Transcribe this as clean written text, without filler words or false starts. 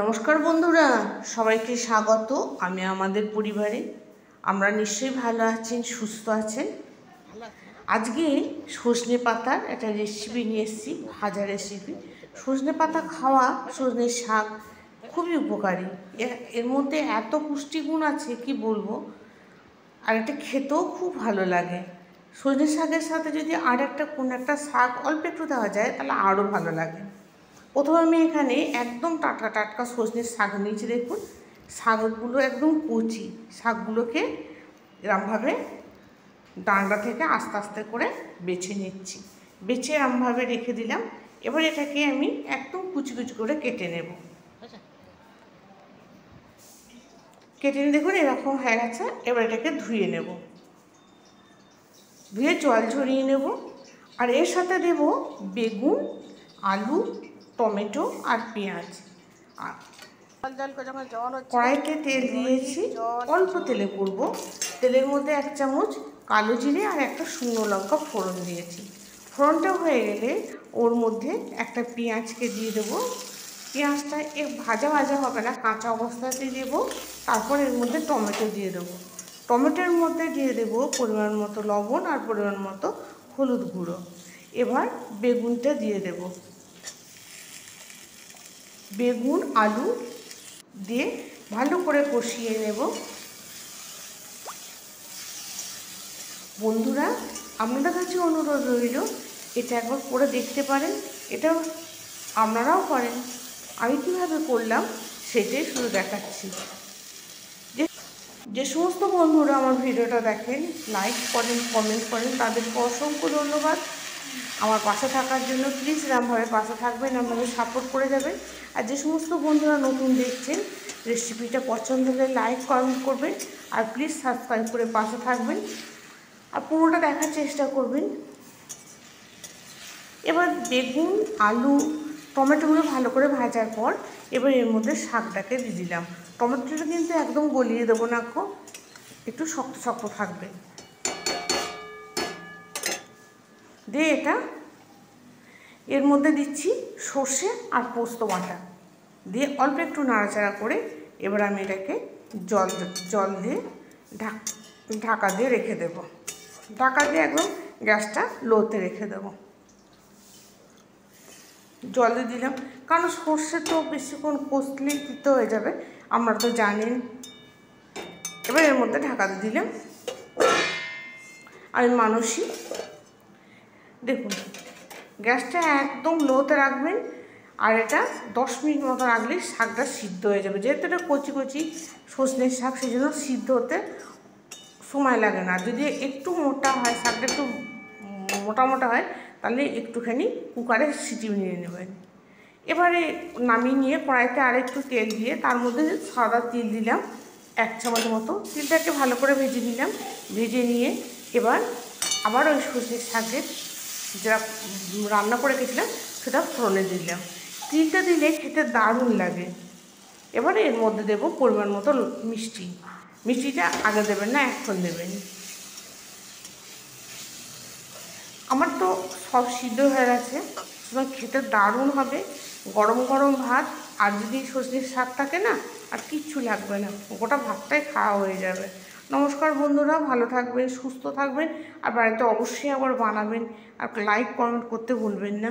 নমস্কার বন্ধুরা, সবাইকে স্বাগত। আমি আমাদের পরিবারে আমরা নিশ্চয়ই ভালো আছেন, সুস্থ আছেন। আজকে সজনে পাতার একটা রেসিপি নিয়ে এসেছি, ভাজা রেসিপি। সজনে পাতা খাওয়া, সজনে শাক খুবই উপকারী। এর মধ্যে এত পুষ্টিগুণ আছে কি বলবো, আর এটা খেতেও খুব ভালো লাগে। সজনে শাকের সাথে যদি আর কোনো একটা শাক অল্প একটু দেওয়া যায় তাহলে আরও ভালো লাগে। প্রথমে আমি এখানে একদম টাটকা টাটকা সজনের শাক নিয়েছি। দেখুন, শাকগুলো একদম কচি। শাকগুলোকে এরমভাবে ডাঁটা থেকে আস্তে আস্তে করে বেছে নিচ্ছি, বেছে এরমভাবে রেখে দিলাম। এবার এটাকে আমি একদম কুচি কুচি করে কেটে নেব। কেটে নিয়ে দেখুন এরকম হয়ে গেছে। এবার এটাকে ধুয়ে নেব, ধুয়ে জল ঝরিয়ে নেব। আর এর সাথে দেব বেগুন, আলু, টমেটো আর পেঁয়াজ। আর কড়াইতে তেল দিয়েছি, অল্প তেলে করব। তেলের মধ্যে 1 চামচ কালো জিরে আর একটা শুকনো লঙ্কা ফোড়ন দিয়েছি। ফোড়নটা হয়ে গেলে ওর মধ্যে একটা পেঁয়াজকে দিয়ে দেবো। পেঁয়াজটা ভাজা ভাজা হবে না, কাঁচা অবস্থাতেই দেবো। তারপর এর মধ্যে টমেটো দিয়ে দেবো। টমেটোর মধ্যে দিয়ে দেবো পরিমাণ মতো লবণ আর পরিমাণ মতো হলুদ গুঁড়ো। এবার বেগুনটা দিয়ে দেব। বেগুন আলু দিয়ে ভালো করে কষিয়ে নেব। বন্ধুরা, আপনাদের কাছে অনুরোধ রইল, এটা একবার করে দেখতে পারেন। এটা আপনারাও করেন। আমি কীভাবে করলাম সেটাই শুধু দেখাচ্ছি। যে সমস্ত বন্ধুরা আমার ভিডিওটা দেখেন, লাইক করেন, কমেন্ট করেন, তাদেরকে অসংখ্য ধন্যবাদ। আমার পাশে থাকার জন্য প্লিজ এরমভাবে পাশে থাকবেন, আমাকে সাপোর্ট করে যাবেন। আর যে সমস্ত বন্ধুরা নতুন দেখছেন, রেসিপিটা পছন্দ হলে লাইক কমেন্ট করবেন, আর প্লিজ সাবস্ক্রাইব করে পাশে থাকবেন আর পুরোটা দেখার চেষ্টা করবেন। এবার বেগুন, আলু, টমেটোগুলো ভালো করে ভাজার পর এবার এর মধ্যে শাকটাকে দিয়ে দিলাম। টমেটোটা কিন্তু একদম গলিয়ে দেবো না, একটু শক্ত শক্ত থাকবে। দিয়ে এটা এর মধ্যে দিচ্ছি সর্ষে আর পোস্ত বাটা দিয়ে অল্প একটু নাড়াচাড়া করে এবার আমি এটাকে জল দিয়ে ঢাকা দিয়ে রেখে দেব। ঢাকা দিয়ে একদম গ্যাসটা লোতে রেখে দেব। জল দিয়ে দিলাম, কারণ সর্ষে তো বেশিক্ষণ কষলেই তিতো হয়ে যাবে, আপনারা তো জানেন। এবার এর মধ্যে ঢাকা দিয়ে দিলাম। আমি মানসী, দেখুন গ্যাসটা একদম লোতে রাখবেন। আর এটা 10 মিনিট মতো রাখলেই শাকটা সিদ্ধ হয়ে যাবে। যেহেতু এটা কচি কচি সজনের শাক, সেই জন্য সিদ্ধ হতে সময় লাগে না। যদি একটু মোটা হয়, শাকটা একটু মোটা মোটা হয়, তাহলে একটুখানি কুকারে সিটি নিয়ে নেবেন। এবারে নামিয়ে নিয়ে কড়াইতে আরেকটু তেল দিয়ে তার মধ্যে সাদা তিল দিলাম 1 চামচ মতো। তিলটাকে ভালো করে ভেজে নিলাম। ভেজে নিয়ে এবার আবার ওই সজনের শাকের যা রান্না করে রেখেছিলাম সেটা ফোড়নে দিলাম। তিলটা দিলে খেতে দারুণ লাগে। এবারে এর মধ্যে দেবো পরিমাণ মতো মিষ্টি। মিষ্টিটা আগে দেবেন না, এখন দেবেন। আমার তো সব সিদ্ধ হয়ে গেছে, সুতরাং খেতে দারুণ হবে। গরম গরম ভাত আর যদি সজনের শাক থাকে না, আর কিচ্ছু লাগবে না, গোটা ভাতটাই খাওয়া হয়ে যাবে। নমস্কার বন্ধুরা, ভালো থাকবেন, সুস্থ থাকবেন, আর বাড়িতে অবশ্যই আবার বানাবেন, আর লাইক কমেন্ট করতে ভুলবেন না।